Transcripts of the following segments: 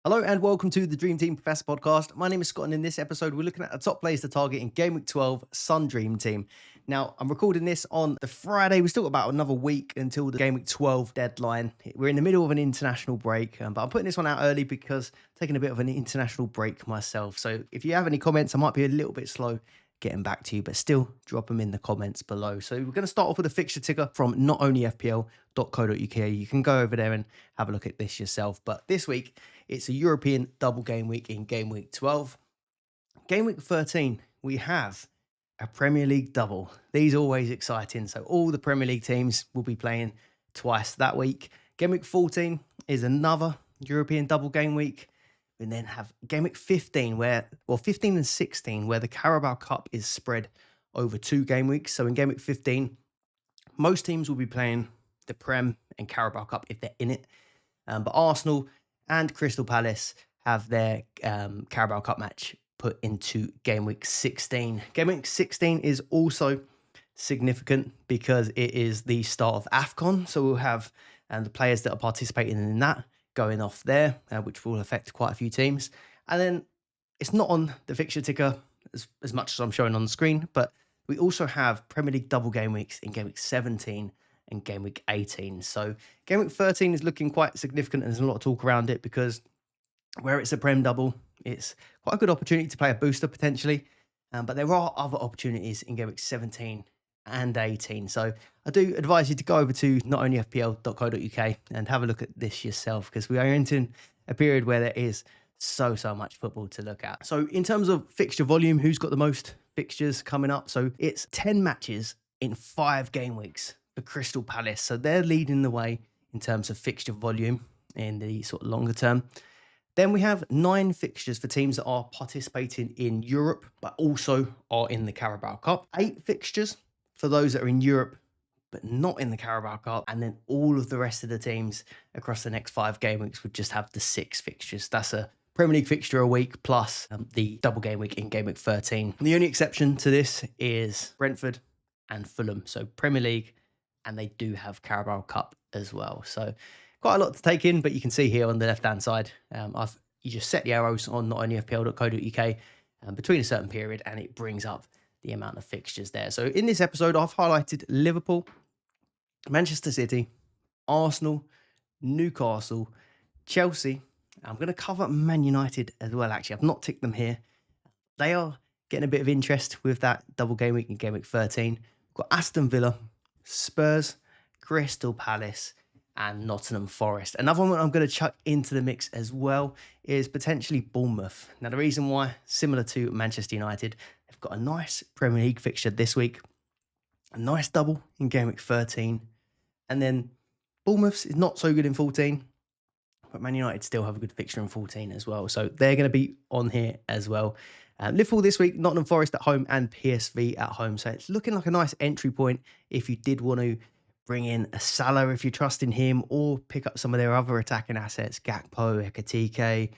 Hello and welcome to the Dream Team Professor podcast. My name is Scott, and in this episode, we're looking at the top players to target in Game Week 12 Sun Dream Team. Now, I'm recording this on the Friday. We've still got about another week until the Game Week 12 deadline. We're in the middle of an international break, but I'm putting this one out early because I'm taking a bit of an international break myself. So if you have any comments, I might be a little bit slow getting back to you, but still drop them in the comments below. So we're going to start off with a fixture ticker from notonlyfpl.co.uk. You can go over there and have a look at this yourself. But this week, it's a European double game week in Game Week 12. Game Week 13, we have a Premier League double. These are always exciting. So all the Premier League teams will be playing twice that week. Game Week 14 is another European double game week. And then have Game Week 15, 15 and 16, where the Carabao Cup is spread over 2 game weeks. So in Game Week 15, most teams will be playing the Prem and Carabao Cup if they're in it. But Arsenal and Crystal Palace have their Carabao Cup match put into Game Week 16. Game Week 16 is also significant because it is the start of AFCON. So we'll have the players that are participating in that going off there, which will affect quite a few teams. And then it's not on the fixture ticker as much as I'm showing on the screen, but we also have Premier League double game weeks in Game Week 17 and Game Week 18. So Game Week 13 is looking quite significant, and there's a lot of talk around it because where it's a Prem double, it's quite a good opportunity to play a booster potentially, but there are other opportunities in Game Week 17 and 18. So I do advise you to go over to notonlyfpl.co.uk and have a look at this yourself, because we are entering a period where there is so much football to look at. So in terms of fixture volume, who's got the most fixtures coming up? So it's 10 matches in 5 game weeks for Crystal Palace. So they're leading the way in terms of fixture volume in the sort of longer term. Then we have 9 fixtures for teams that are participating in Europe, but also are in the Carabao Cup. 8 fixtures for those that are in Europe, but not in the Carabao Cup. And then all of the rest of the teams across the next 5 game weeks would just have the 6 fixtures. That's a Premier League fixture a week plus the double game week in Game Week 13. The only exception to this is Brentford and Fulham. So Premier League, and they do have Carabao Cup as well. So quite a lot to take in, but you can see here on the left-hand side, you just set the arrows on notonlyfpl.co.uk between a certain period, and it brings up the amount of fixtures there. So in this episode, I've highlighted Liverpool, Manchester City, Arsenal, Newcastle, Chelsea. I'm going to cover Man United as well, actually. I've not ticked them here. They are getting a bit of interest with that double game week in Game Week 13. We've got Aston Villa, Spurs, Crystal Palace, and Nottingham Forest. Another one I'm going to chuck into the mix as well is potentially Bournemouth. Now, the reason why, similar to Manchester United, they've got a nice Premier League fixture this week, a nice double in Game Week 13, and then Bournemouth is not so good in 14, but Man United still have a good fixture in 14 as well. So they're going to be on here as well. Liverpool this week, Nottingham Forest at home and PSV at home. So it's looking like a nice entry point if you did want to bring in a Salah if you trust in him, or pick up some of their other attacking assets, Gakpo, Ekatike,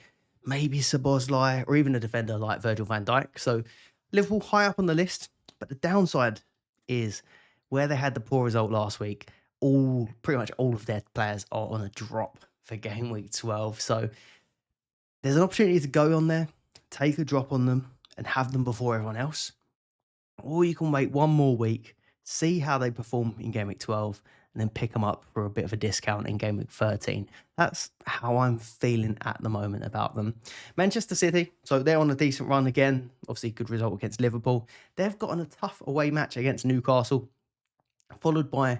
maybe Szoboszlai, or even a defender like Virgil van Dijk. So Liverpool high up on the list, but the downside is where they had the poor result last week, pretty much all of their players are on a drop for Game Week 12. So there's an opportunity to go on there, take a drop on them, and have them before everyone else. Or you can wait one more week, see how they perform in Game Week 12, and then pick them up for a bit of a discount in Game Week 13. That's how I'm feeling at the moment about them. Manchester City, so they're on a decent run again. Obviously, good result against Liverpool. They've gotten a tough away match against Newcastle, followed by a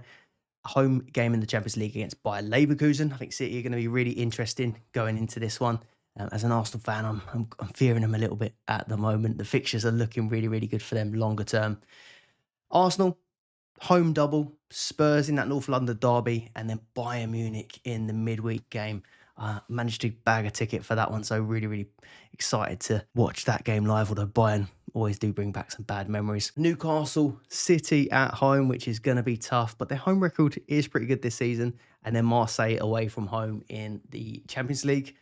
home game in the Champions League against Bayer Leverkusen. I think City are going to be really interesting going into this one. As an Arsenal fan, I'm fearing them a little bit at the moment. The fixtures are looking really good for them longer term. Arsenal, home double, Spurs in that North London derby, and then Bayern Munich in the midweek game. Managed to bag a ticket for that one, so really excited to watch that game live, although Bayern always do bring back some bad memories. Newcastle City at home, which is going to be tough, but their home record is pretty good this season, and then Marseille away from home in the Champions League.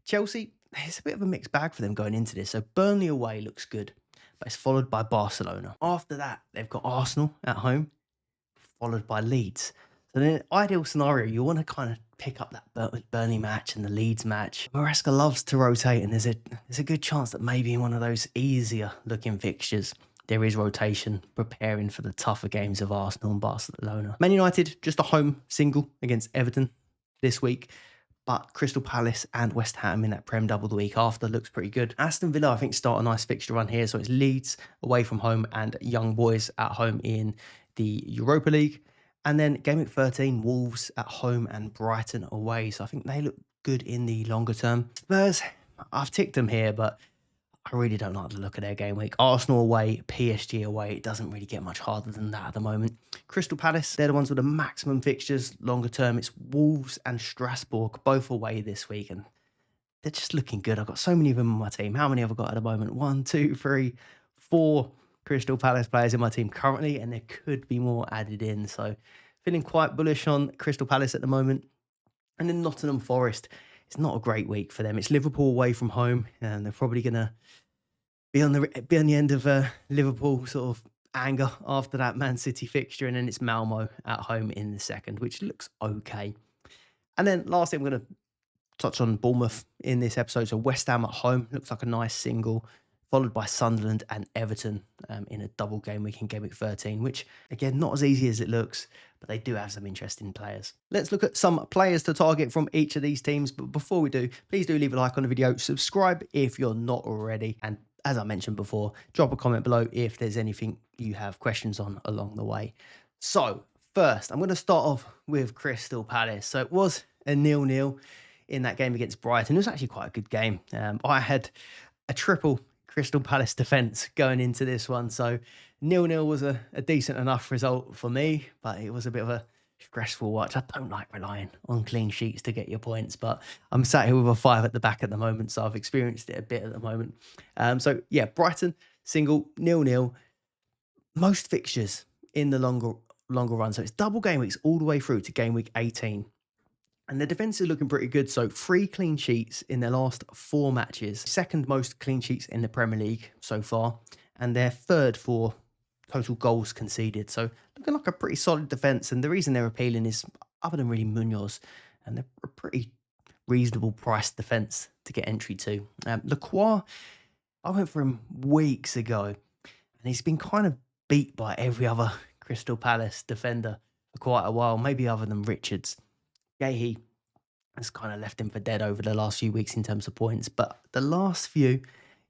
Chelsea, it's a bit of a mixed bag for them going into this, so Burnley away looks good, but it's followed by Barcelona. After that, they've got Arsenal at home, followed by Leeds. So in an ideal scenario, you want to kind of pick up that Burnley match and the Leeds match. Maresca loves to rotate, and there's a good chance that maybe in one of those easier looking fixtures, there is rotation preparing for the tougher games of Arsenal and Barcelona. Man United, just a home single against Everton this week, but Crystal Palace and West Ham in that Prem double the week after looks pretty good. Aston Villa, I think, start a nice fixture run here. So it's Leeds away from home and Young Boys at home in the Europa League. And then game week 13, Wolves at home and Brighton away. So I think they look good in the longer term. Spurs, I've ticked them here, but I really don't like the look of their game week. Arsenal away, PSG away. It doesn't really get much harder than that at the moment. Crystal Palace, they're the ones with the maximum fixtures. Longer term, it's Wolves and Strasbourg, both away this week. And they're just looking good. I've got so many of them on my team. How many have I got at the moment? 1, 2, 3, 4 Crystal Palace players in my team currently. And there could be more added in. So feeling quite bullish on Crystal Palace at the moment. And then Nottingham Forest. It's not a great week for them. It's Liverpool away from home, and they're probably going to be on the end of Liverpool sort of anger after that Man City fixture, and then it's Malmo at home in the second, which looks okay. And then lastly, I'm going to touch on Bournemouth in this episode. So West Ham at home looks like a nice single, followed by Sunderland and Everton in a double game week in game week 13, which again, not as easy as it looks, but they do have some interesting players. Let's look at some players to target from each of these teams. But before we do, please do leave a like on the video, subscribe if you're not already, and as I mentioned before, drop a comment below if there's anything you have questions on along the way. So first, I'm going to start off with Crystal Palace. So it was a 0-0 in that game against Brighton. It was actually quite a good game. I had a triple Crystal Palace defence going into this one. So 0-0 was a decent enough result for me, but it was a bit of a stressful watch. I don't like relying on clean sheets to get your points, but I'm sat here with a 5 at the back at the moment, so I've experienced it a bit at the moment. So yeah, Brighton single 0-0. Most fixtures in the longer run, so it's double game weeks all the way through to game week 18. And the defence is looking pretty good. So 3 clean sheets in their last 4 matches. Second most clean sheets in the Premier League so far. And they're third for total goals conceded. So looking like a pretty solid defence. And the reason they're appealing is, other than really Munoz, and they're a pretty reasonable price defence to get entry to. Lacroix, I went for him weeks ago. And he's been kind of beat by every other Crystal Palace defender for quite a while. Maybe other than Richards. Gahey has kind of left him for dead over the last few weeks in terms of points, but the last few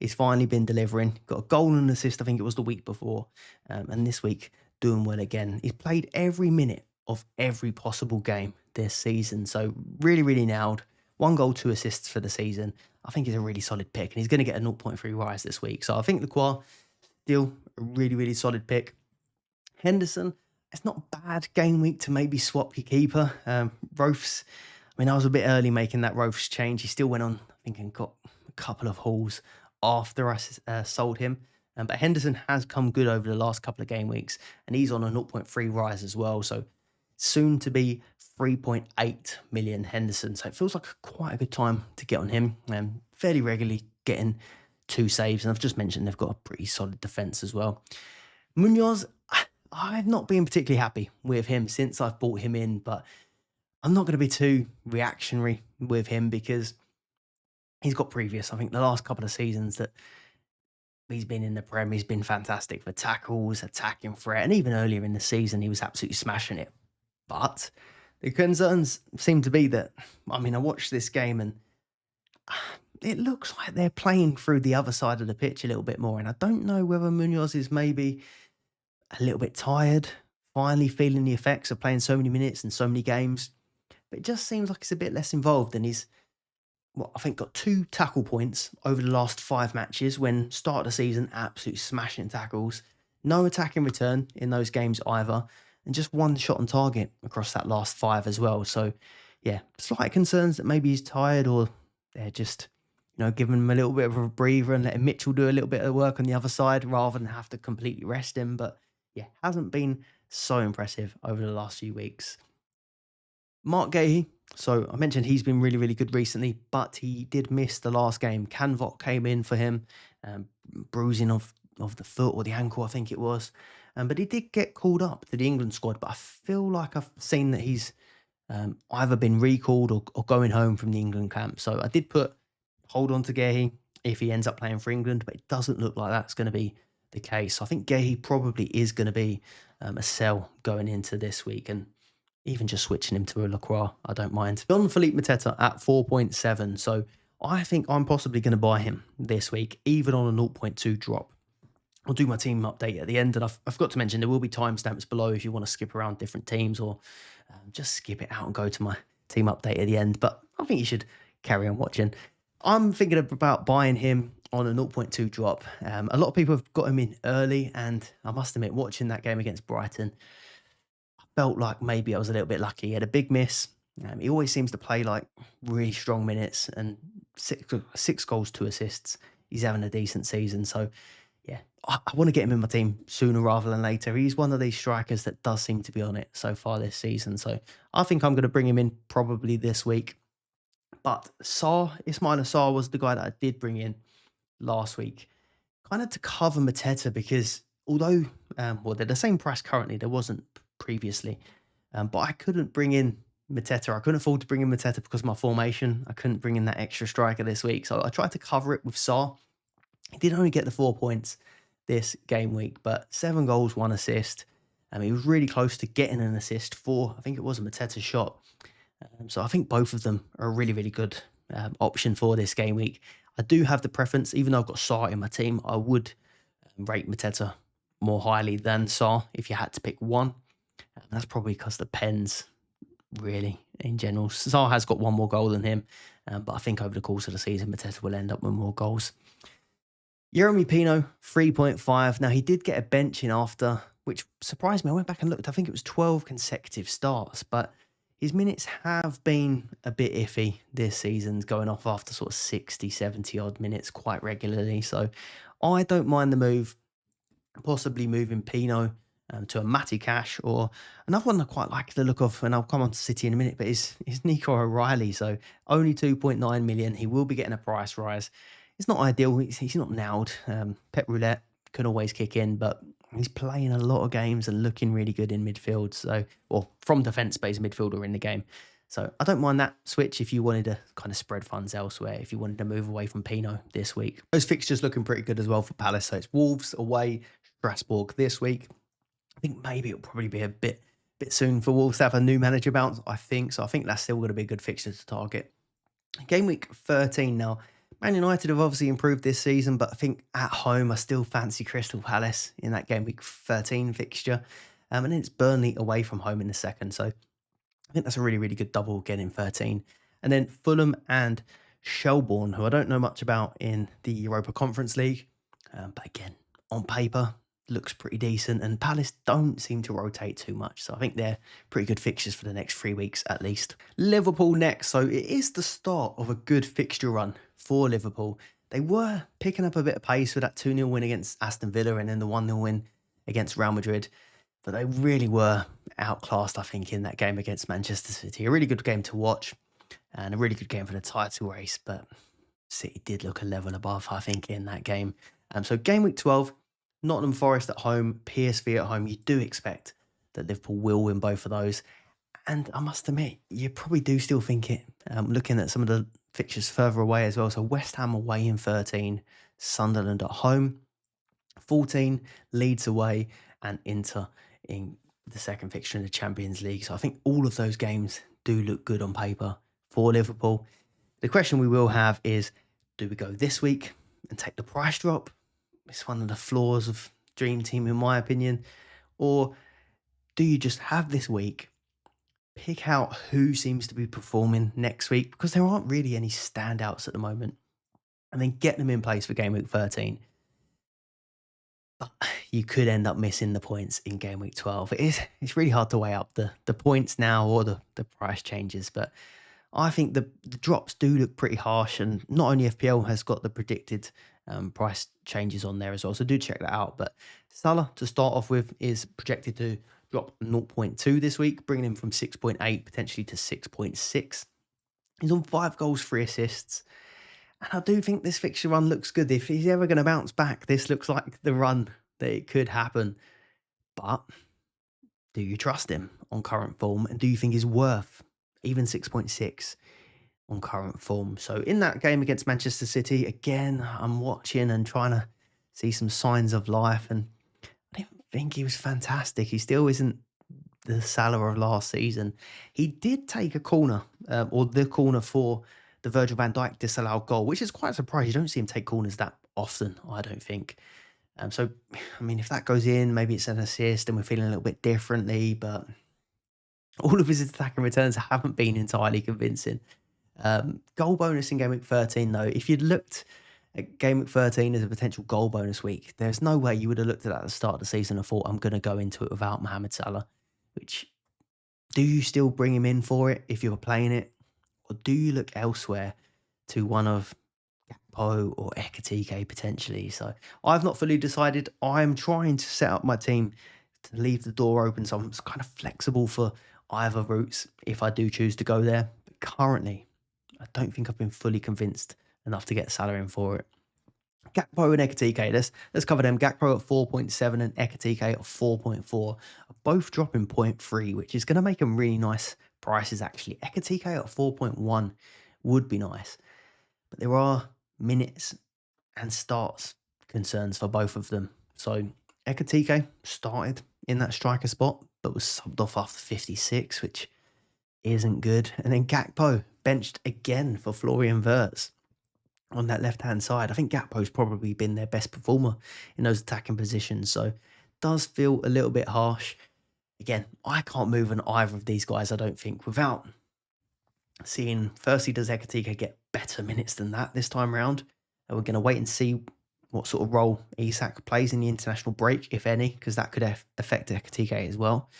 he's finally been delivering. Got a goal and an assist, I think it was the week before, and this week doing well again. He's played every minute of every possible game this season, so really, really nailed. 1 goal, 2 assists for the season. I think he's a really solid pick, and he's going to get a 0.3 rise this week. So I think Lacroix, still a really, really solid pick. Henderson, it's not a bad game week to maybe swap your keeper. Roths, I mean, I was a bit early making that Roths change. He still went on, I think, and got a couple of hauls after I sold him. But Henderson has come good over the last couple of game weeks, and he's on a 0.3 rise as well. So soon to be 3.8 million Henderson. So it feels like quite a good time to get on him. Fairly regularly getting 2 saves. And I've just mentioned they've got a pretty solid defence as well. Munoz, I've not been particularly happy with him since I've bought him in, but I'm not going to be too reactionary with him because he's got previous. I think the last couple of seasons that he's been in the Prem, he's been fantastic for tackles, attacking threat, and even earlier in the season, he was absolutely smashing it. But the concerns seem to be that, I mean, I watched this game and it looks like they're playing through the other side of the pitch a little bit more, and I don't know whether Munoz is maybe a little bit tired, finally feeling the effects of playing so many minutes and so many games. But it just seems like he's a bit less involved, and he's, I think got 2 tackle points over the last 5 matches when start of the season, absolutely smashing tackles. No attack in return in those games either, and just 1 shot on target across that last 5 as well. So yeah, slight concerns that maybe he's tired, or they're just, giving him a little bit of a breather and letting Mitchell do a little bit of work on the other side rather than have to completely rest him. But yeah, hasn't been so impressive over the last few weeks. Mark Gahey, so I mentioned he's been really, really good recently, but he did miss the last game. Canvot came in for him, bruising of the foot or the ankle, I think it was. But he did get called up to the England squad. But I feel like I've seen that he's either been recalled or going home from the England camp. So I did put hold on to Gehi if he ends up playing for England, but it doesn't look like that's going to be the case. I think Gehi probably is going to be a sell going into this week, and even just switching him to a Lacroix, I don't mind. Don Philippe Mateta at 4.7, so I think I'm possibly going to buy him this week, even on a zero point 0.2 drop. I'll do my team update at the end, and I forgot to mention there will be timestamps below if you want to skip around different teams, or just skip it out and go to my team update at the end. But I think you should carry on watching. I'm thinking about buying him on a zero point 0.2 drop. A lot of people have got him in early, and I must admit, watching that game against Brighton, I felt like maybe I was a little bit lucky. He had a big miss. He always seems to play like really strong minutes, and six goals, 2 assists. He's having a decent season. So, yeah, I want to get him in my team sooner rather than later. He's one of these strikers that does seem to be on it so far this season. So I think I'm going to bring him in probably this week. But Ismaila Sarr was the guy that I did bring in last week, kind of to cover Mateta, because although, they're the same price currently, there wasn't previously, but I couldn't bring in Mateta. I couldn't afford to bring in Mateta because of my formation. I couldn't bring in that extra striker this week. So I tried to cover it with Sarr. He did only get the 4 points this game week, but 7 goals, 1 assist. He was really close to getting an assist for, I think it was a Mateta shot. So I think both of them are a really, really good option for this game week. I do have the preference, even though I've got Sarr in my team, I would rate Mateta more highly than Sarr if you had to pick one. That's probably because the pens, really, in general. Sarr has got one more goal than him, but I think over the course of the season, Mateta will end up with more goals. Yeremy Pino, 3.5. Now, he did get a bench in after, which surprised me. I went back and looked. I think it was 12 consecutive starts, but his minutes have been a bit iffy this season, going off after sort of 60, 70 odd minutes quite regularly. So I don't mind the move, possibly moving Pino to a Matty Cash, or another one I quite like the look of, and I'll come on to City in a minute, but is Nico O'Reilly. So only 2.9 million. He will be getting a price rise. It's not ideal. He's not nailed. Pep Roulette can always kick in, but he's playing a lot of games and looking really good in midfield. So, or from defence-based midfielder in the game. So I don't mind that switch if you wanted to kind of spread funds elsewhere, if you wanted to move away from Pino this week. Those fixtures looking pretty good as well for Palace. So it's Wolves away, Strasbourg this week. I think maybe it'll probably be a bit soon for Wolves to have a new manager bounce, I think. So I think that's still going to be a good fixture to target. Game week 13 now. Man United have obviously improved this season, but I think at home I still fancy Crystal Palace in that game week 13 fixture. And then it's Burnley away from home in the second. So I think that's a really, really good double again in 13. And then Fulham and Shelbourne, who I don't know much about in the Europa Conference League. But again, on paper, looks pretty decent. And Palace don't seem to rotate too much. So I think they're pretty good fixtures for the next 3 weeks at least. Liverpool next. So it is the start of a good fixture run for Liverpool. They were picking up a bit of pace with that 2-0 win against Aston Villa and then the 1-0 win against Real Madrid. But they really were outclassed, I think, in that game against Manchester City. A really good game to watch and a really good game for the title race. But City did look a level above, I think, in that game. So game week 12, Nottingham Forest at home, PSV at home. You do expect that Liverpool will win both of those. And I must admit, you probably do still think it. Looking at some of the fixtures further away as well. So West Ham away in 13, Sunderland at home, 14, Leeds away, and Inter in the second fixture in the Champions League. So I think all of those games do look good on paper for Liverpool. The question we will have is, do we go this week and take the price drop? It's one of the flaws of Dream Team, in my opinion. Or do you just have this week, pick out who seems to be performing next week, because there aren't really any standouts at the moment, and then get them in place for game week 13. But you could end up missing the points in game week 12. It's really hard to weigh up the points now or the price changes, but I think the drops do look pretty harsh, and not only FPL has got the predicted price changes on there as well, so do check that out. But Salah, to start off with, is projected to drop 0.2 this week, bringing him from 6.8 potentially to 6.6. He's on 5 goals, 3 assists. And I do think this fixture run looks good. If he's ever going to bounce back, this looks like the run that it could happen. But do you trust him on current form? And do you think he's worth even 6.6 on current form? So in that game against Manchester City, again, I'm watching and trying to see some signs of life. And I didn't think he was fantastic. He still isn't the Salah of last season. He did take a corner, or the corner for the Virgil van Dijk disallowed goal, which is quite surprising. You don't see him take corners that often, I don't think. So, I mean, if that goes in, maybe it's an assist and we're feeling a little bit differently, but all of his attacking returns haven't been entirely convincing. Goal bonus in game week 13, though. If you'd looked at game week 13 as a potential goal bonus week, there's no way you would have looked at that at the start of the season and thought, I'm going to go into it without Mohamed Salah. Which, do you still bring him in for it if you're playing it? Or do you look elsewhere to one of Gakpo or Ekatike potentially? So I've not fully decided. I'm trying to set up my team to leave the door open, so I'm kind of flexible for either routes if I do choose to go there. But currently, I don't think I've been fully convinced enough to get Salah in for it. Gakpo and Ekatike, let's cover them. Gakpo at 4.7 and Ekatike at 4.4 are both dropping 0.3, which is going to make them really nice prices, actually. Ekatike at 4.1 would be nice, but there are minutes and starts concerns for both of them. So Ekatike started in that striker spot, but was subbed off after 56, which isn't good. And then Gakpo benched again for Florian Wirtz on that left-hand side. I think Gakpo's probably been their best performer in those attacking positions, so does feel a little bit harsh. Again, I can't move on either of these guys, I don't think, without seeing, firstly, does Ekatike get better minutes than that this time round? And we're going to wait and see what sort of role Isak plays in the international break, if any, because that could affect Ekatike as well.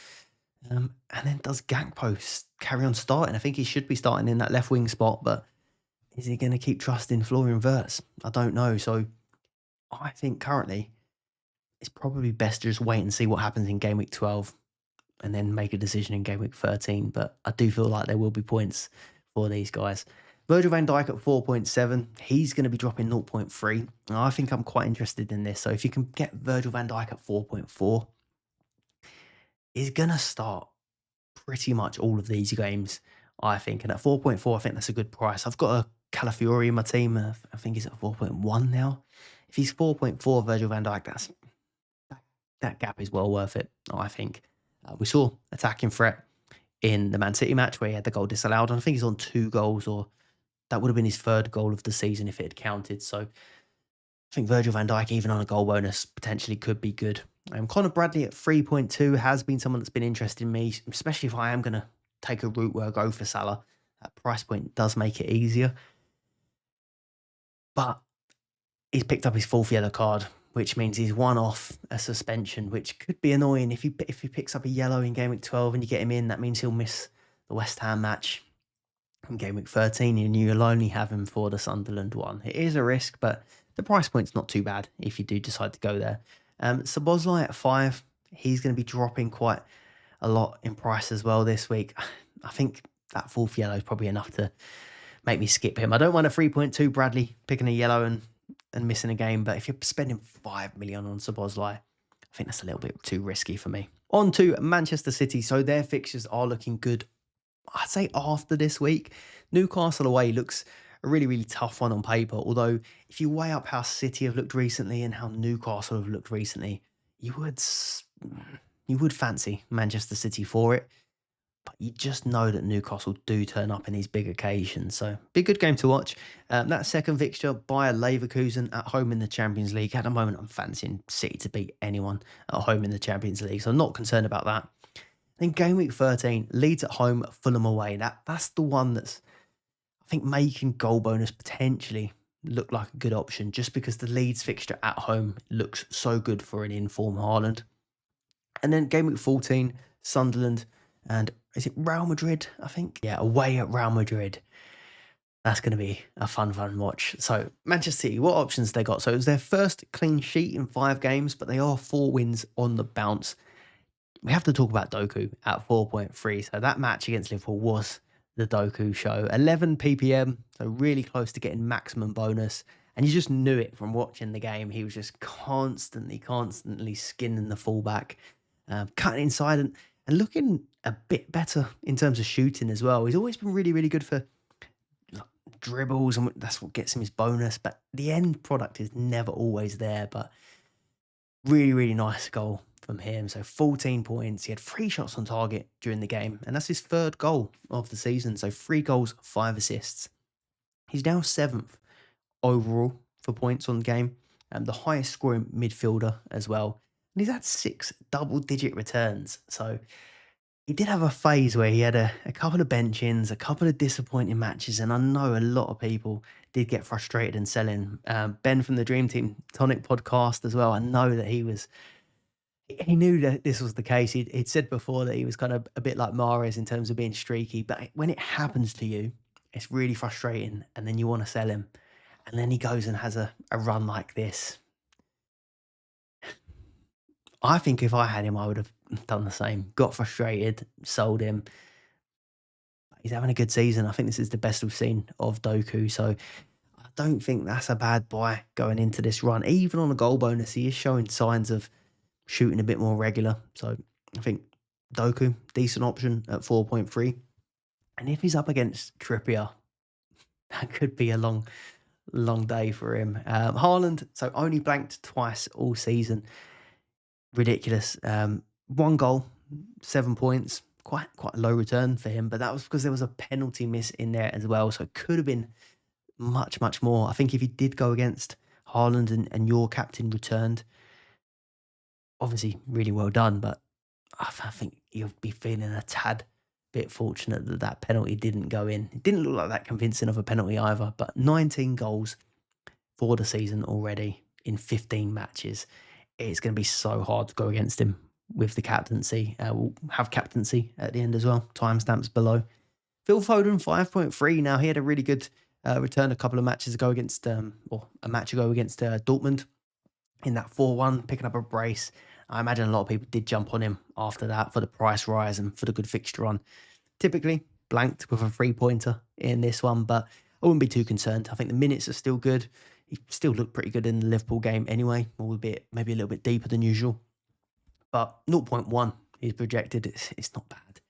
And then does Gakpo carry on starting? I think he should be starting in that left wing spot, but is he going to keep trusting Florian Wirtz? I don't know. So I think currently it's probably best to just wait and see what happens in game week 12 and then make a decision in game week 13. But I do feel like there will be points for these guys. Virgil van Dijk at 4.7. He's going to be dropping 0.3. And I think I'm quite interested in this. So if you can get Virgil van Dijk at 4.4, he's going to start pretty much all of these games, I think. And at 4.4, I think that's a good price. I've got a Calafiori in my team. I think he's at 4.1 now. If he's 4.4 Virgil van Dijk, that gap is well worth it, I think. We saw attacking threat in the Man City match where he had the goal disallowed. And I think he's on 2 goals, or that would have been his 3rd goal of the season if it had counted. So I think Virgil van Dijk, even on a goal bonus, potentially could be good. Conor Bradley at 3.2 has been someone that's been interested in me, especially if I am going to take a route where I go for Salah. That price point does make it easier. But he's picked up his 4th yellow card, which means he's one off a suspension, which could be annoying. If he picks up a yellow in game week 12 and you get him in, that means he'll miss the West Ham match in game week 13, and you'll only have him for the Sunderland one. It is a risk, but the price point's not too bad if you do decide to go there. Szoboszlai at 5, he's going to be dropping quite a lot in price as well this week. I think that 4th yellow is probably enough to make me skip him. I don't want a 3.2 Bradley picking a yellow and missing a game, but if you're spending 5 million on Szoboszlai, I think that's a little bit too risky for me. On to Manchester City. So their fixtures are looking good, I'd say, after this week. Newcastle away looks a really, really tough one on paper, although if you weigh up how City have looked recently and how Newcastle have looked recently, you would fancy Manchester City for it. But you just know that Newcastle do turn up in these big occasions. So, be a good game to watch. That second fixture, Bayer Leverkusen at home in the Champions League. At the moment, I'm fancying City to beat anyone at home in the Champions League. So, I'm not concerned about that. Then game week 13, Leeds at home, Fulham away. That's the one that's, I think, making goal bonus potentially look like a good option, just because the Leeds fixture at home looks so good for an in-form Haaland. And then game week 14, Sunderland and is it Real Madrid, I think? Yeah, away at Real Madrid. That's going to be a fun watch. So, Manchester City, what options they got? So, it was their first clean sheet in 5 games, but they are 4 wins on the bounce. We have to talk about Doku at 4.3. So, that match against Liverpool was the Doku show. 11 ppm, so really close to getting maximum bonus. And you just knew it from watching the game. He was just constantly skinning the fullback. cutting inside and looking a bit better in terms of shooting as well. He's always been really, really good for like, dribbles, and that's what gets him his bonus. But the end product is never always there. But really, really nice goal from him. So 14 points. He had 3 shots on target during the game, and that's his 3rd goal of the season. So 3 goals, 5 assists. He's now 7th overall for points on the game, and the highest scoring midfielder as well. And he's had 6 double-digit returns. So he did have a phase where he had a couple of bench-ins, a couple of disappointing matches, and I know a lot of people did get frustrated and selling. Ben from the Dream Team Tonic podcast as well, I know that he knew that this was the case. He'd said before that he was kind of a bit like Mahrez in terms of being streaky, but when it happens to you, it's really frustrating, and then you want to sell him. And then he goes and has a run like this. I think if I had him, I would have done the same. Got frustrated, sold him. He's having a good season. I think this is the best we've seen of Doku. So I don't think that's a bad buy going into this run. Even on a goal bonus, he is showing signs of shooting a bit more regular. So I think Doku, decent option at 4.3. And if he's up against Trippier, that could be a long day for him. Haaland, so only blanked twice all season. Ridiculous. 1 goal, 7 points. Quite a low return for him, but that was because there was a penalty miss in there as well. So it could have been much, much more. I think if he did go against Haaland and your captain returned, obviously really well done, but I think you'll be feeling a tad bit fortunate that that penalty didn't go in. It didn't look like that convincing of a penalty either, but 19 goals for the season already in 15 matches. It's going to be so hard to go against him with the captaincy. We'll have captaincy at the end as well. Timestamps below. Phil Foden, 5.3. Now, he had a really good return a couple of matches ago against, or a match ago against Dortmund in that 4-1, picking up a brace. I imagine a lot of people did jump on him after that for the price rise and for the good fixture run. Typically blanked with a 3-pointer in this one, but I wouldn't be too concerned. I think the minutes are still good. He still looked pretty good in the Liverpool game anyway, albeit maybe a little bit deeper than usual. But 0.1 is projected. It's not bad.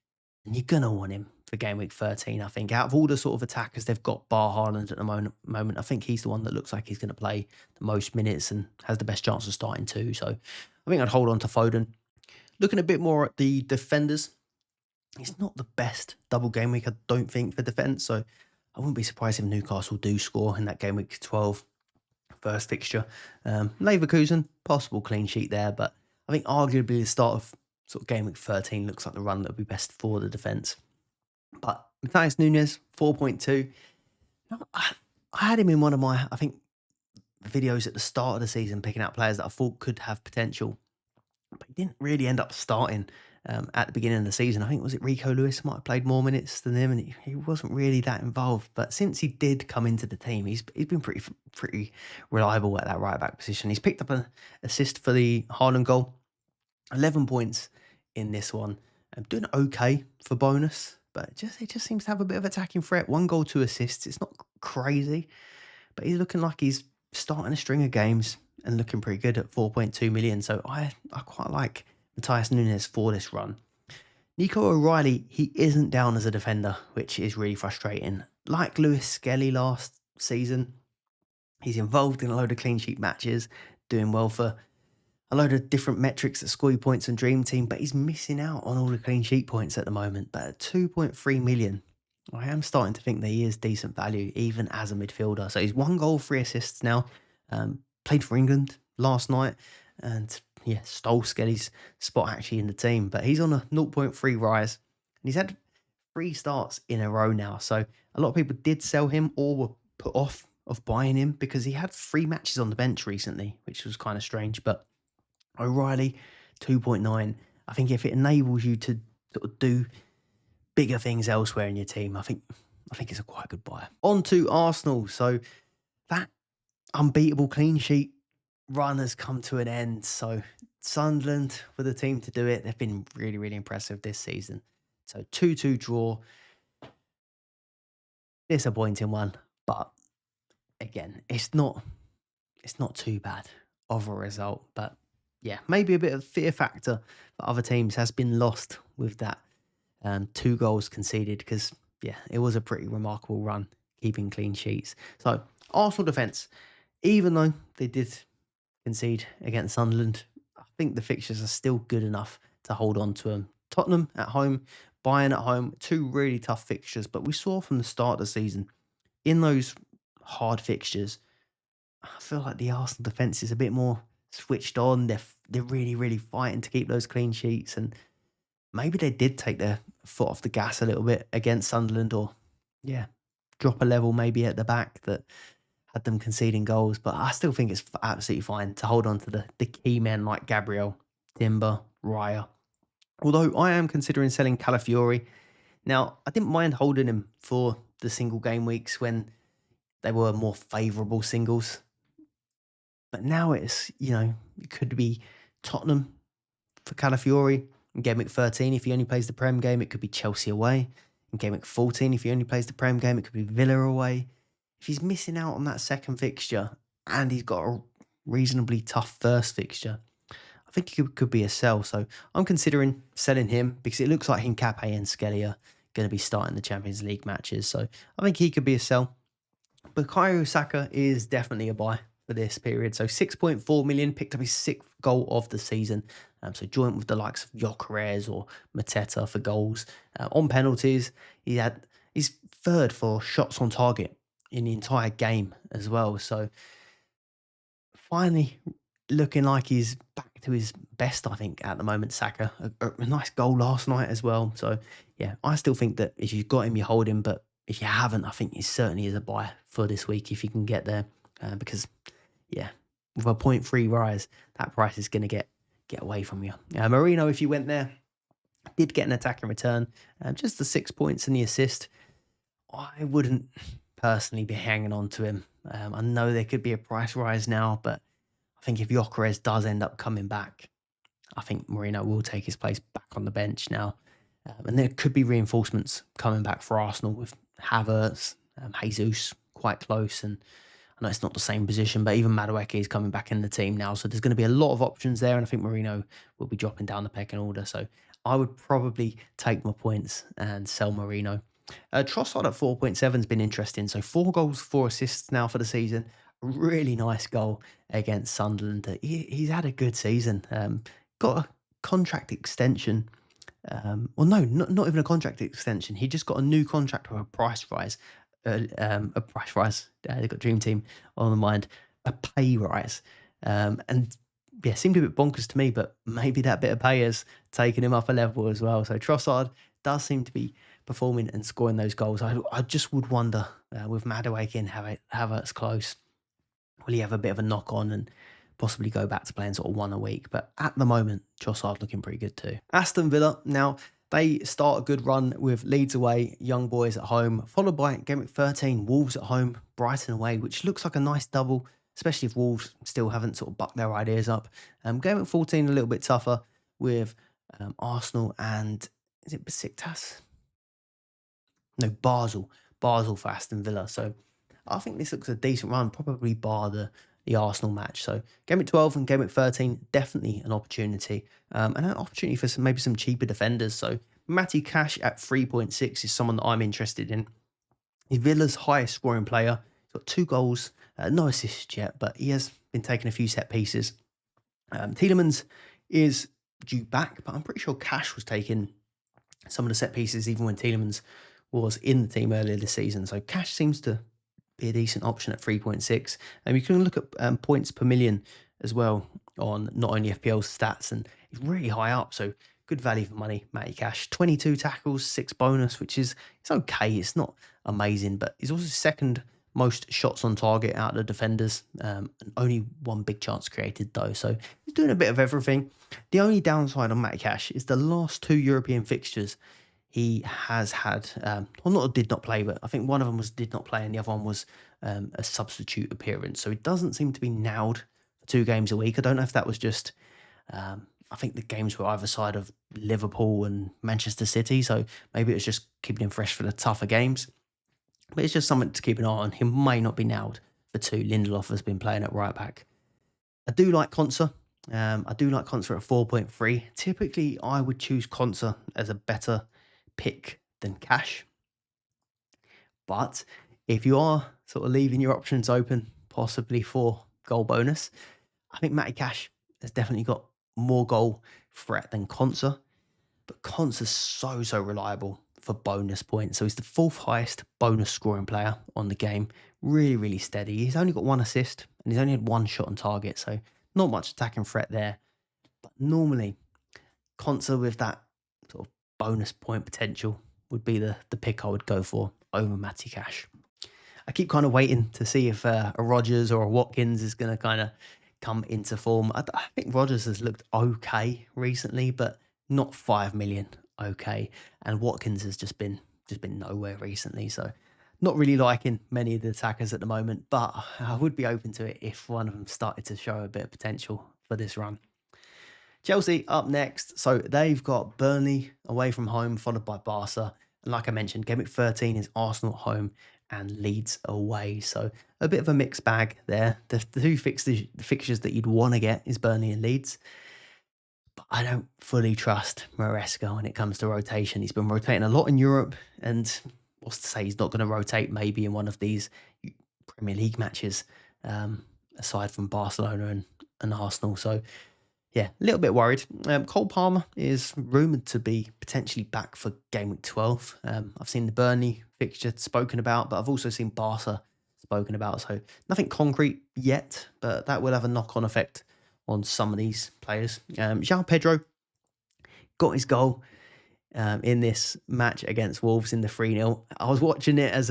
And you're going to want him for game week 13, I think. Out of all the sort of attackers they've got, bar Haaland at the moment, I think he's the one that looks like he's going to play the most minutes and has the best chance of starting too. So I think I'd hold on to Foden. Looking a bit more at the defenders, it's not the best double game week, I don't think, for defence. So I wouldn't be surprised if Newcastle do score in that game week 12 first fixture. Leverkusen, possible clean sheet there, but I think arguably the start of sort of game week 13 looks like the run that would be best for the defence. But Matthias Nunes, 4.2. I had him in one of my, I think, videos at the start of the season, picking out players that I thought could have potential, but he didn't really end up starting at the beginning of the season. I think, was it Rico Lewis might have played more minutes than him, and he wasn't really that involved. But since he did come into the team, he's been pretty reliable at that right back position. He's picked up an assist for the Haaland goal, 11 points in this one. Doing okay for bonus, but it just seems to have a bit of attacking threat. 1 goal, 2 assists. It's not crazy, but he's looking like he's starting a string of games and looking pretty good at 4.2 million. So I quite like Matthias Nunes for this run. Nico O'Reilly, he isn't down as a defender, which is really frustrating. Like Lewis Skelly last season, he's involved in a load of clean sheet matches, doing well for a load of different metrics at Scory Points and Dream Team, but he's missing out on all the clean sheet points at the moment. But at 2.3 million, I am starting to think that he is decent value, even as a midfielder. So he's 1 goal, 3 assists now. Played for England last night, and yeah, stole Skelly's spot actually in the team. But he's on a 0.3 rise, and he's had 3 starts in a row now. So a lot of people did sell him or were put off of buying him because he had 3 matches on the bench recently, which was kind of strange. But O'Reilly, 2.9. I think if it enables you to sort of do bigger things elsewhere in your team, I think it's a quite good buy. On to Arsenal. So that unbeatable clean sheet run has come to an end. So Sunderland were the team to do it. They've been really, really impressive this season. So 2-2 draw. Disappointing one, but again, it's not too bad of a result. But yeah, maybe a bit of fear factor for other teams has been lost with that 2 goals conceded because, yeah, it was a pretty remarkable run keeping clean sheets. So, Arsenal defence, even though they did concede against Sunderland, I think the fixtures are still good enough to hold on to them. Tottenham at home, Bayern at home, 2 really tough fixtures, but we saw from the start of the season in those hard fixtures, I feel like the Arsenal defence is a bit more switched on. They're really, really fighting to keep those clean sheets, and maybe they did take their foot off the gas a little bit against Sunderland, or yeah, drop a level maybe at the back that had them conceding goals. But I still think it's absolutely fine to hold on to the key men like Gabriel, Timber, Raya. Although I am considering selling Calafiori. Now, I didn't mind holding him for the single game weeks when they were more favourable singles. But now it could be Tottenham for Calafiori in game week 13. If he only plays the Prem game, it could be Chelsea away. In game week 14, if he only plays the Prem game, it could be Villa away. If he's missing out on that second fixture and he's got a reasonably tough first fixture, I think it could be a sell. So I'm considering selling him because it looks like Hincapié and Skelly are going to be starting the Champions League matches. So I think he could be a sell. Bukayo Saka is definitely a buy for this period. So 6.4 million, picked up his 6th goal of the season. So joint with the likes of Gyökeres or Mateta for goals. On penalties, he's third for shots on target in the entire game as well. So finally looking like he's back to his best, I think, at the moment, Saka. A nice goal last night as well. So yeah, I still think that if you've got him, you hold him. But if you haven't, I think he certainly is a buy for this week if you can get there. Because, yeah, with a 0.3 rise, that price is going to get away from you. Marino, if you went there, did get an attack in return. Just the 6 points and the assist. I wouldn't personally be hanging on to him. I know there could be a price rise now, but I think if Gyökeres does end up coming back, I think Marino will take his place back on the bench now. And there could be reinforcements coming back for Arsenal with Havertz, Jesus quite close. And I know it's not the same position, but even Madueke is coming back in the team now. So there's going to be a lot of options there. And I think Marino will be dropping down the pecking order. So I would probably take my points and sell Marino. Trossard at 4.7 has been interesting. So 4 goals, 4 assists now for the season. Really nice goal against Sunderland. He's had a good season. Got a contract extension. Well, no, not even a contract extension. He just got a new contract with a price rise. A price rise. They've got Dream Team on the mind. A pay rise. And yeah, seemed a bit bonkers to me, but maybe that bit of pay has taken him up a level as well. So Trossard does seem to be performing and scoring those goals. I just would wonder with Madueke and Havertz close, will he have a bit of a knock on and possibly go back to playing sort of 1 a week? But at the moment, Trossard looking pretty good too. Aston Villa, now they start a good run with Leeds away, Young Boys at home, followed by game week 13, Wolves at home, Brighton away, which looks like a nice double, especially if Wolves still haven't sort of bucked their ideas up. Game week 14 a little bit tougher with Arsenal and, is it Besiktas? No, Basel for Aston Villa. So I think this looks a decent run, probably bar the Arsenal match. So game week 12 and game week 13, definitely an opportunity. And an opportunity for maybe some cheaper defenders. So Matty Cash at 3.6 is someone that I'm interested in. He's Villa's highest scoring player. He's got 2 goals, no assists yet, but he has been taking a few set pieces. Tielemans is due back, but I'm pretty sure Cash was taking some of the set pieces even when Tielemans was in the team earlier this season. So Cash seems to be a decent option at 3.6. And you can look at points per million as well on not only FPL stats, and he's really high up. So good value for money, Matty Cash. 22 tackles, 6 bonus, which is it's okay. It's not amazing, but he's also second most shots on target out of the defenders. And only 1 big chance created though. So he's doing a bit of everything. The only downside on Matty Cash is the last 2 European fixtures he has had, did not play, but I think one of them was did not play and the other one was a substitute appearance. So he doesn't seem to be nailed for 2 games a week. I don't know if that was just, I think the games were either side of Liverpool and Manchester City. So maybe it was just keeping him fresh for the tougher games. But it's just something to keep an eye on. He may not be nailed for 2. Lindelof has been playing at right back. I do like Konsa I do like Konsa at 4.3. Typically, I would choose Konsa as a better pick than Cash. But if you are sort of leaving your options open, possibly for goal bonus, I think Matty Cash has definitely got more goal threat than Konsa. But Konsa's so reliable for bonus points. So he's the fourth highest bonus scoring player on the game. Really steady. He's only got one assist and he's only had one shot on target. So not much attacking threat there. But normally, Konsa with that sort of bonus point potential would be the pick I would go for over Matty Cash. I keep kind of waiting to see if a Rodgers or a Watkins is going to kind of come into form. I think Rodgers has looked okay recently, but not 5 million okay. And Watkins has just been nowhere recently. So not really liking many of the attackers at the moment, but I would be open to it if one of them started to show a bit of potential for this run. Chelsea up next. So they've got Burnley away from home, followed by Barca. And like I mentioned, Game Week 13 is Arsenal at home and Leeds away. So a bit of a mixed bag there. The two fixtures that you'd want to get is Burnley and Leeds. But I don't fully trust Maresca when it comes to rotation. He's been rotating a lot in Europe. And what's to say he's not going to rotate maybe in one of these Premier League matches, aside from Barcelona and Arsenal. So yeah, a little bit worried. Cole Palmer is rumoured to be potentially back for Game Week 12. I've seen the Burnley fixture spoken about, but I've also seen Barca spoken about. So nothing concrete yet, but that will have a knock-on effect on some of these players. João Pedro got his goal in this match against Wolves in the 3-0. I was watching it as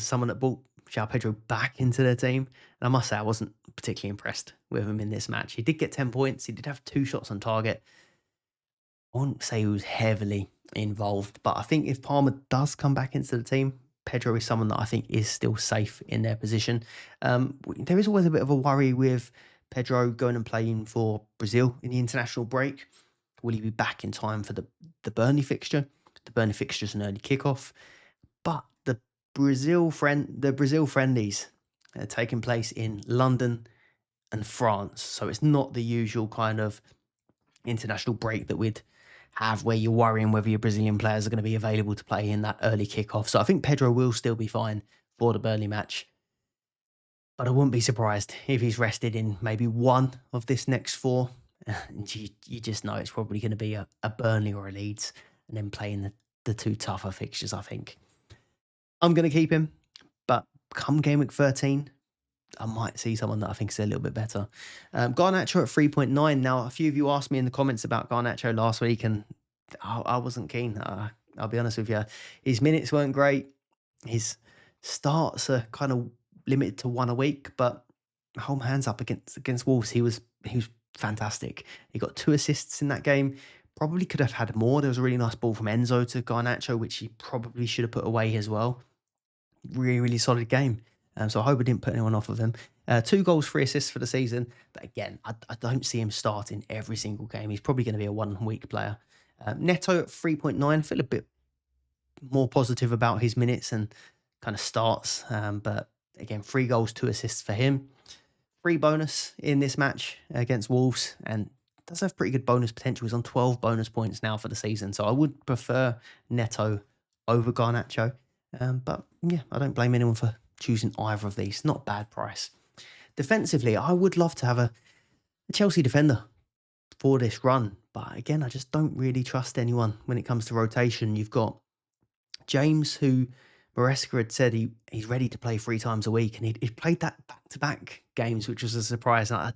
someone that brought João Pedro back into their team. And I must say, I wasn't particularly impressed with him in this match. He did get 10 points. He did have 2 shots on target. I wouldn't say he was heavily involved, but I think if Palmer does come back into the team, Pedro is someone that I think is still safe in their position. There is always a bit of a worry with Pedro going and playing for Brazil in the international break. Will he be back in time for the Burnley fixture? The Burnley fixture is an early kickoff, but the Brazil friendlies are taking place in London and France, so it's not the usual kind of international break that we'd have where you're worrying whether your Brazilian players are going to be available to play in that early kickoff. So I think Pedro will still be fine for the Burnley match, but I wouldn't be surprised if he's rested in maybe one of this next 4. And you just know it's probably going to be a Burnley or a Leeds, and then playing the 2 tougher fixtures, I think. I'm going to keep him, but come Game Week 13, I might see someone that I think is a little bit better. Garnacho at 3.9. Now, a few of you asked me in the comments about Garnacho last week, and I wasn't keen. I'll be honest with you. His minutes weren't great. His starts are kind of limited to 1 a week, but hold my hands up against Wolves. He was fantastic. He got 2 assists in that game. Probably could have had more. There was a really nice ball from Enzo to Garnacho, which he probably should have put away as well. Really solid game. So I hope I didn't put anyone off of him. 2 goals, 3 assists for the season. But again, I don't see him starting every single game. He's probably going to be a 1-week player. Neto at 3.9. I feel a bit more positive about his minutes and kind of starts. But again, 3 goals, 2 assists for him. 3 bonus in this match against Wolves, and does have pretty good bonus potential. He's on 12 bonus points now for the season. So I would prefer Neto over Garnacho. But yeah, I don't blame anyone for choosing either of these. Not a bad price. Defensively, I would love to have a Chelsea defender for this run. But again, I just don't really trust anyone when it comes to rotation. You've got James, who Maresca had said he's ready to play 3 times a week. And he played that back-to-back games, which was a surprise. And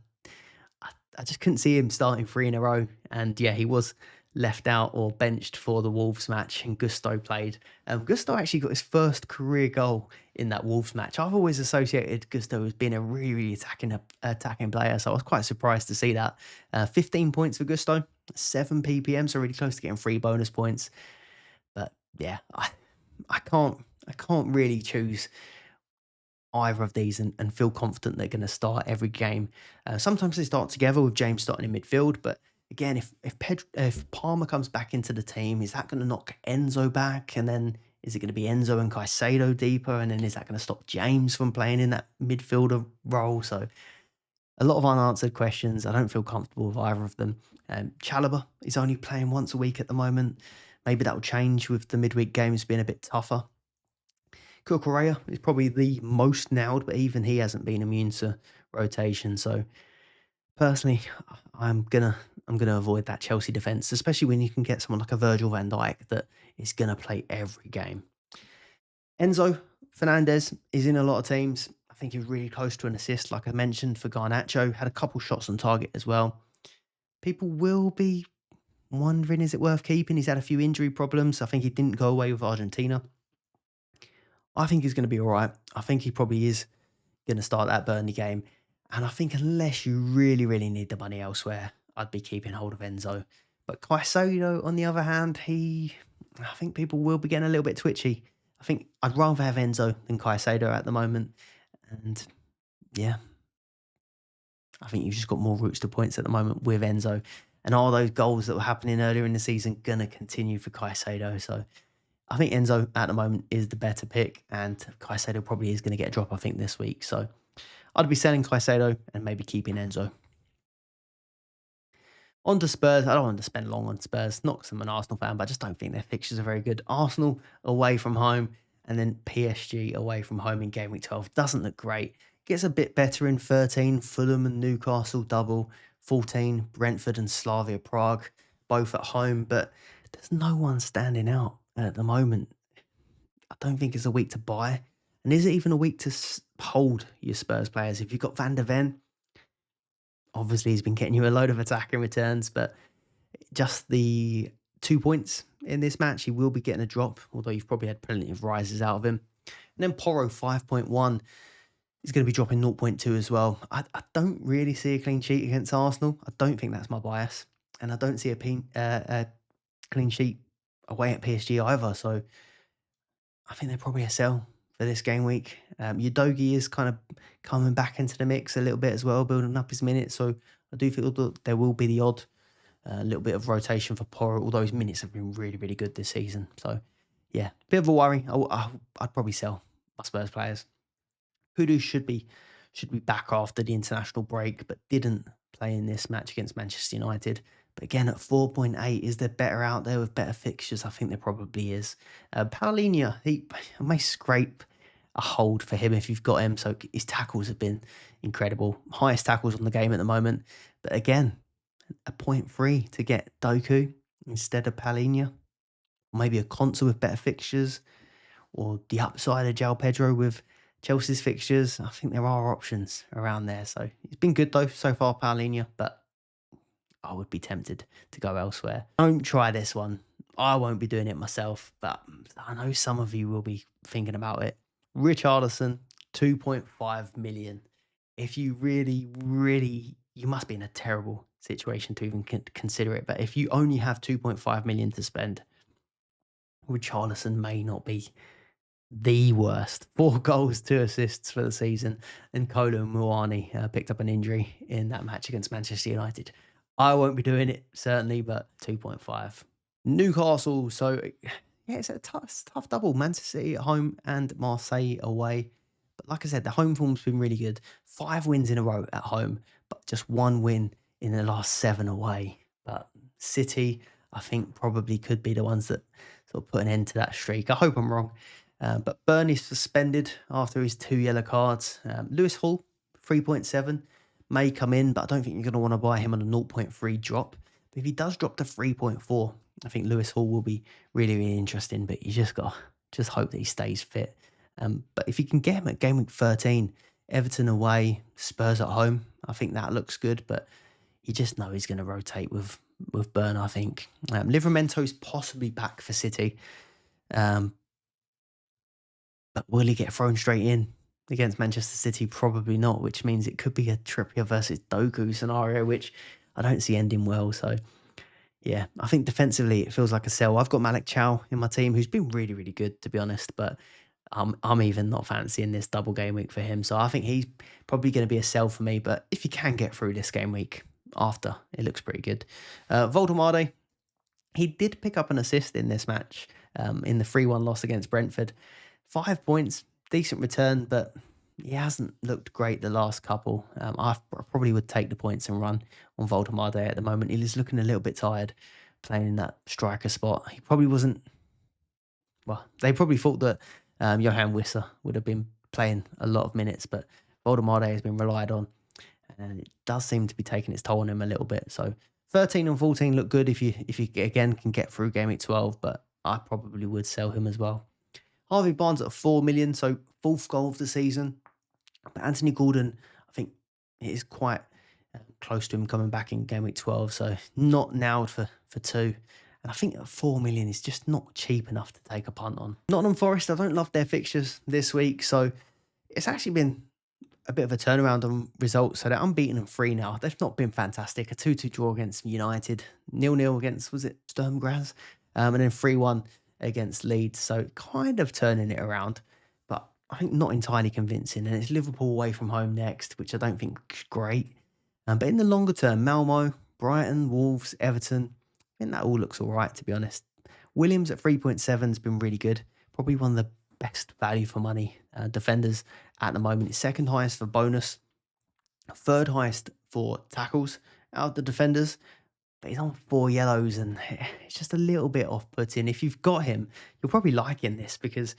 I just couldn't see him starting 3 in a row. And yeah, he was left out or benched for the Wolves match, and Gusto played. Gusto actually got his first career goal in that Wolves match. I've always associated Gusto as being a really attacking player, so I was quite surprised to see that. 15 points for Gusto, 7 ppm, so really close to getting 3 bonus points. But yeah, I can't really choose either of these and feel confident they're going to start every game. Sometimes they start together with James starting in midfield, but again, if Palmer comes back into the team, is that going to knock Enzo back? And then is it going to be Enzo and Caicedo deeper? And then is that going to stop James from playing in that midfielder role? So A lot of unanswered questions. I don't feel comfortable with either of them. Chalobah is only playing once a week at the moment. Maybe that will change with the midweek games being a bit tougher. Correa is probably the most nailed, but even he hasn't been immune to rotation. So personally, I'm gonna I'm gonna avoid that Chelsea defence, especially when you can get someone like a Virgil van Dijk that is gonna play every game. Enzo Fernandez is in a lot of teams. I think he was really close to an assist, like I mentioned, for Garnacho. Had a couple shots on target as well. People will be wondering, is it worth keeping? He's had a few injury problems. I think he didn't go away with Argentina. I think he's going to be all right. I think he probably is going to start that Burnley game. And I think unless you really, really need the money elsewhere, I'd be keeping hold of Enzo. But Caicedo, on the other hand, I think people will be getting a little bit twitchy. I think I'd rather have Enzo than Caicedo at the moment. And yeah, I think you've just got more routes to points at the moment with Enzo. And are those goals that were happening earlier in the season going to continue for Caicedo? So I think Enzo at the moment is the better pick, and Caicedo probably is going to get a drop, I think, this week. So I'd be selling Caicedo and maybe keeping Enzo. On to Spurs. I don't want to spend long on Spurs, not because I'm an Arsenal fan, but I just don't think their fixtures are very good. Arsenal away from home and then PSG away from home in game week 12 doesn't look great. Gets a bit better in 13, Fulham and Newcastle double, 14, Brentford and Slavia Prague, both at home, but there's no one standing out at the moment. I don't think it's a week to buy. And is it even a week to hold your Spurs players? If you've got Van der Ven, obviously he's been getting you a load of attacking returns, but just the 2 points in this match, he will be getting a drop, although you've probably had plenty of rises out of him. And then Porro 5.1 is going to be dropping 0.2 as well. I don't really see a clean sheet against Arsenal. I don't think that's my bias. And I don't see a clean sheet away at PSG either. So I think they're probably a sell for this game week. Udogie is kind of coming back into the mix a little bit as well, building up his minutes. So I do feel that there will be the odd little bit of rotation for Porro, although his minutes have been really, really good this season. So yeah, bit of a worry. I'd probably sell my Spurs players. Kudu should be back after the international break, but didn't play in this match against Manchester United. But again, at 4.8, is there better out there with better fixtures? I think there probably is. Paulinho, he may scrape a hold for him if you've got him. So his tackles have been incredible. Highest tackles on the game at the moment. But again, a 0.3 to get Doku instead of Paulinho. Or maybe a Consa with better fixtures. Or the upside of João Pedro with Chelsea's fixtures. I think there are options around there. So it's been good though so far, Paulinho. But I would be tempted to go elsewhere. Don't try this one. I won't be doing it myself, but I know some of you will be thinking about it. Richarlison, 2.5 million. If you really, really, you must be in a terrible situation to even consider it. But if you only have 2.5 million to spend, Richarlison may not be the worst. 4 goals, 2 assists for the season. And Kolo Muani picked up an injury in that match against Manchester United. I won't be doing it, certainly, but 2.5. Newcastle, so yeah, it's a tough double. Manchester City at home and Marseille away. But like I said, the home form's been really good. 5 wins in a row at home, but just 1 win in the last 7 away. But City, I think, probably could be the ones that sort of put an end to that streak. I hope I'm wrong. But Burnley's suspended after his 2 yellow cards. Lewis Hall, 3.7, may come in, but I don't think you're going to want to buy him on a 0.3 drop. But if he does drop to 3.4, I think Lewis Hall will be really, really interesting. But you just got to just hope that he stays fit. But if you can get him at game week 13, Everton away, Spurs at home, I think that looks good. But you just know he's going to rotate with Burn, I think. Livramento's possibly back for City. But will he get thrown straight in against Manchester City? Probably not, which means it could be a Trippier versus Doku scenario, which I don't see ending well. So, yeah, I think defensively it feels like a sell. I've got Malik Chow in my team, who's been really, really good, to be honest. But I'm even not fancying this double game week for him. So I think he's probably going to be a sell for me. But if you can get through this game week after, it looks pretty good. Voldemade, he did pick up an assist in this match in the 3-1 loss against Brentford. 5 points, decent return, but he hasn't looked great the last couple. Probably would take the points and run on Voldemar Day at the moment. He is looking a little bit tired playing in that striker spot. He probably wasn't, well, they probably thought that Johan Wissa would have been playing a lot of minutes, but Voldemar Day has been relied on, and it does seem to be taking its toll on him a little bit. So 13 and 14 look good if you again can get through game week 12, but I probably would sell him as well. Harvey Barnes at 4 million, so fourth goal of the season. But Anthony Gordon, I think it is quite close to him coming back in game week 12, so not nailed for 2. And I think at 4 million is just not cheap enough to take a punt on. Nottingham Forest, I don't love their fixtures this week, so it's actually been a bit of a turnaround on results. So they're unbeaten and 3 now. They've not been fantastic. A 2-2 draw against United, 0-0 against, was it Sturm Graz? And then 3-1 against Leeds. So kind of turning it around, but I think not entirely convincing. And it's Liverpool away from home next, which I don't think is great. But in the longer term, Malmo, Brighton, Wolves, Everton, I think that all looks all right, to be honest. Williams at 3.7 has been really good. Probably one of the best value for money defenders at the moment. He's second highest for bonus, third highest for tackles out of the defenders. But he's on 4 yellows and it's just a little bit off-putting. If you've got him, you'll probably like him this because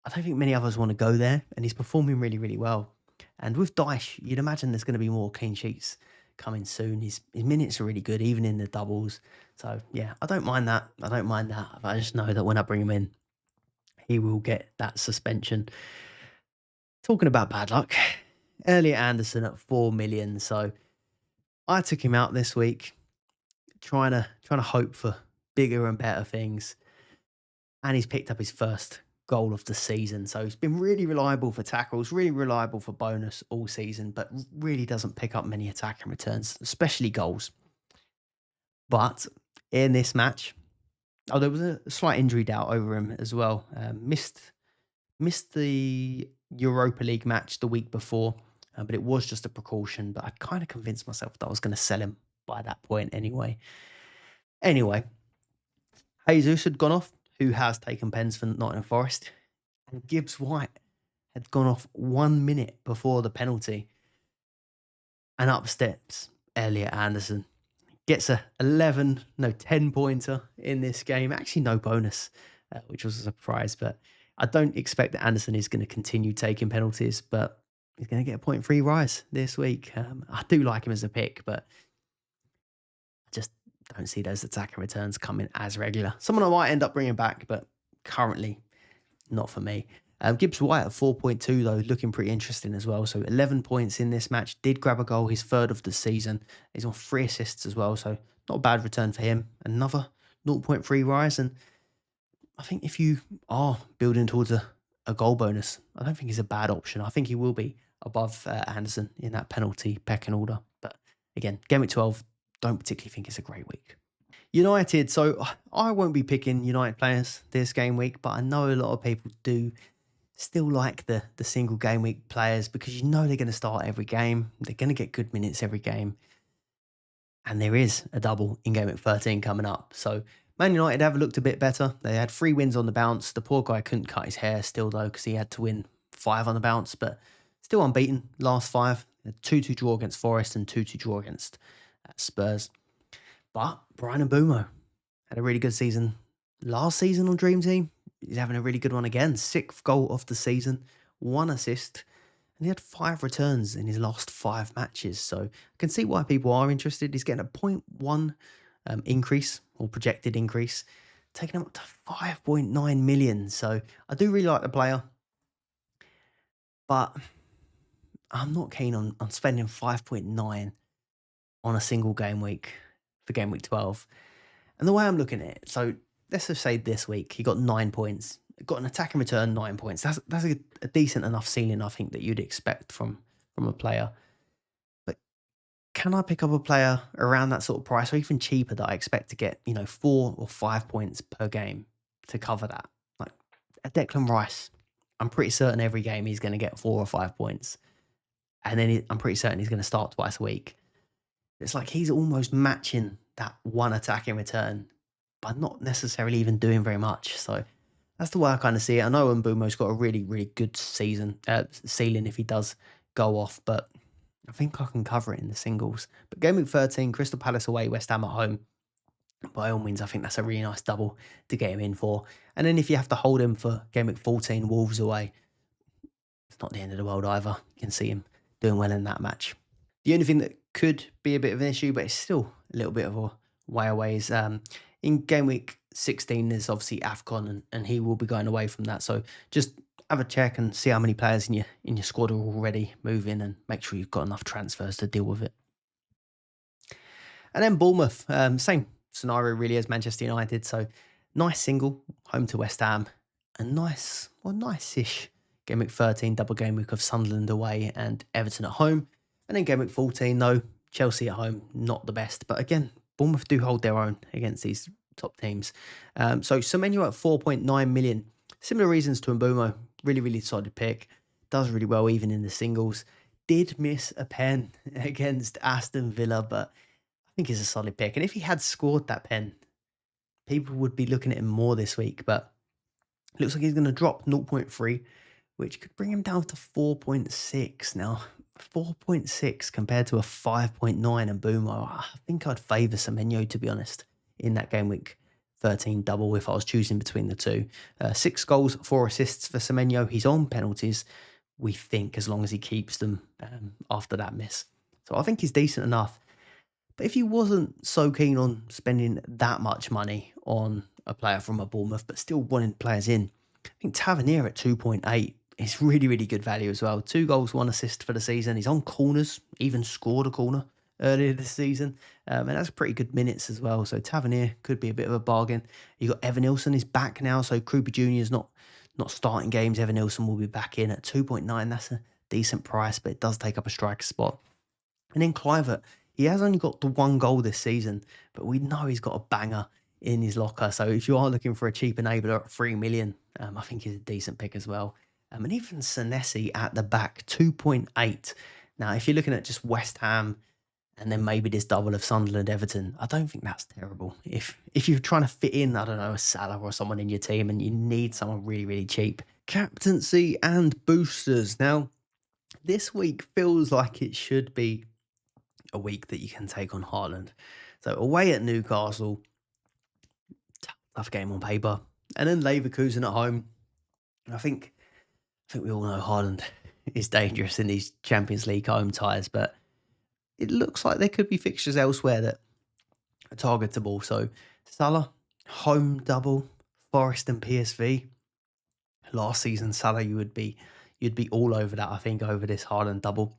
I don't think many others want to go there, and he's performing really, really well. And with Dyche, you'd imagine there's going to be more clean sheets coming soon. His minutes are really good, even in the doubles. So, yeah, I don't mind that. I just know that when I bring him in, he will get that suspension. Talking about bad luck, Elliot Anderson at 4 million. So I took him out this week, trying to hope for bigger and better things. And he's picked up his first goal of the season. So he's been really reliable for tackles, really reliable for bonus all season, but really doesn't pick up many attacking returns, especially goals. But in this match, there was a slight injury doubt over him as well. Missed the Europa League match the week before, but it was just a precaution. But I kind of convinced myself that I was going to sell him by that point anyway. Anyway, Jesus had gone off, who has taken pens for Nottingham Forest, and Gibbs White had gone off 1 minute before the penalty. And up steps Elliot Anderson. Gets a 10-pointer in this game. Actually, no bonus, which was a surprise. But I don't expect that Anderson is going to continue taking penalties, but he's going to get a 0.3 rise this week. I do like him as a pick, but I just don't see those attacking returns coming as regular. Someone I might end up bringing back, but currently not for me. Gibbs White at 4.2, though, looking pretty interesting as well. So 11 points in this match. Did grab a goal, his third of the season. He's on 3 assists as well, so not a bad return for him. Another 0.3 rise. And I think if you are building towards a goal bonus, I don't think he's a bad option. I think he will be above Anderson in that penalty pecking order. But again, game week 12, don't particularly think it's a great week. United, so I won't be picking United players this game week, but I know a lot of people do still like the single game week players because you know they're going to start every game. They're going to get good minutes every game. And there is a double in game week 13 coming up. So Man United have looked a bit better. They had 3 wins on the bounce. The poor guy couldn't cut his hair still, though, because he had to win 5 on the bounce, but still unbeaten last 5. A 2-2 draw against Forest and 2-2 draw against Spurs. But Brian Mbeumo had a really good season last season on Dream Team. He's having a really good one again. 6th goal of the season, 1 assist, and he had 5 returns in his last 5 matches. So I can see why people are interested. He's getting a 0.1 increase or projected increase, taking him up to 5.9 million. So I do really like the player, but I'm not keen on spending 5.9 on a single game week for game week 12. And the way I'm looking at it, so let's just say this week he got 9 points, got an attack and return 9 points. That's a decent enough ceiling, I think, that you'd expect from a player. But can I pick up a player around that sort of price, or even cheaper, that I expect to get 4 or 5 points per game to cover that? Like a Declan Rice, I'm pretty certain every game he's going to get 4 or 5 points, and then I'm pretty certain he's going to start twice a week. It's like he's almost matching that one attack in return, but not necessarily even doing very much. So That's the way I kind of see it. I know Mbumo's got a really, really good ceiling if he does go off, but I think I can cover it in the singles. But game week 13, Crystal Palace away, West Ham at home. By all means, I think that's a really nice double to get him in for. And then if you have to hold him for game week 14, Wolves away, it's not the end of the world either. You can see him doing well in that match. The only thing that could be a bit of an issue, but it's still a little bit of a way away, is in game week 16, there's obviously AFCON, and he will be going away from that. So just have a check and see how many players in your squad are already moving, and make sure you've got enough transfers to deal with it. And then Bournemouth, same scenario really as Manchester United. So nice single, home to West Ham. A nice-ish game week 13, double game week of Sunderland away and Everton at home. And then game week 14, though, Chelsea at home, not the best. But again, Bournemouth do hold their own against these top teams. So Semenyo at 4.9 million. Similar reasons to Mbumo. Really, really solid pick. Does really well even in the singles. Did miss a pen against Aston Villa, but I think he's a solid pick. And if he had scored that pen, people would be looking at him more this week. But it looks like he's going to drop 0.3, which could bring him down to 4.6. Now, 4.6 compared to a 5.9 Mbumo. I think I'd favour Semenyo, to be honest, in that game week 13 double if I was choosing between the two. 6 goals, 4 assists for Semenyo. He's on penalties, we think, as long as he keeps them after that miss. So I think he's decent enough. But if you wasn't so keen on spending that much money on a player from a Bournemouth, but still wanting players in, I think Tavernier at 2.8 is really, really good value as well. 2 goals, 1 assist for the season. He's on corners, even scored a corner earlier this season. And that's pretty good minutes as well. So Tavernier could be a bit of a bargain. You got Evan Nilsson is back now. So Krupa Jr. is not starting games. Evan Nilsson will be back in at 2.9. That's a decent price, but it does take up a striker spot. And then Kluivert, he has only got the 1 goal this season, but we know he's got a banger in his locker. So if you are looking for a cheap enabler at 3 million, I think he's a decent pick as well. And even Senesi at the back, 2.8. Now, if you're looking at just West Ham and then maybe this double of Sunderland, Everton, I don't think that's terrible. If you're trying to fit in, I don't know, a Salah or someone in your team and you need someone really, really cheap. Captaincy and boosters. Now, this week feels like it should be a week that you can take on Haaland. So away at Newcastle, tough game on paper. And then Leverkusen at home. I think we all know Haaland is dangerous in these Champions League home ties, but it looks like there could be fixtures elsewhere that are targetable. So Salah, home double, Forest and PSV. Last season, Salah, you'd be all over that, I think, over this Haaland double.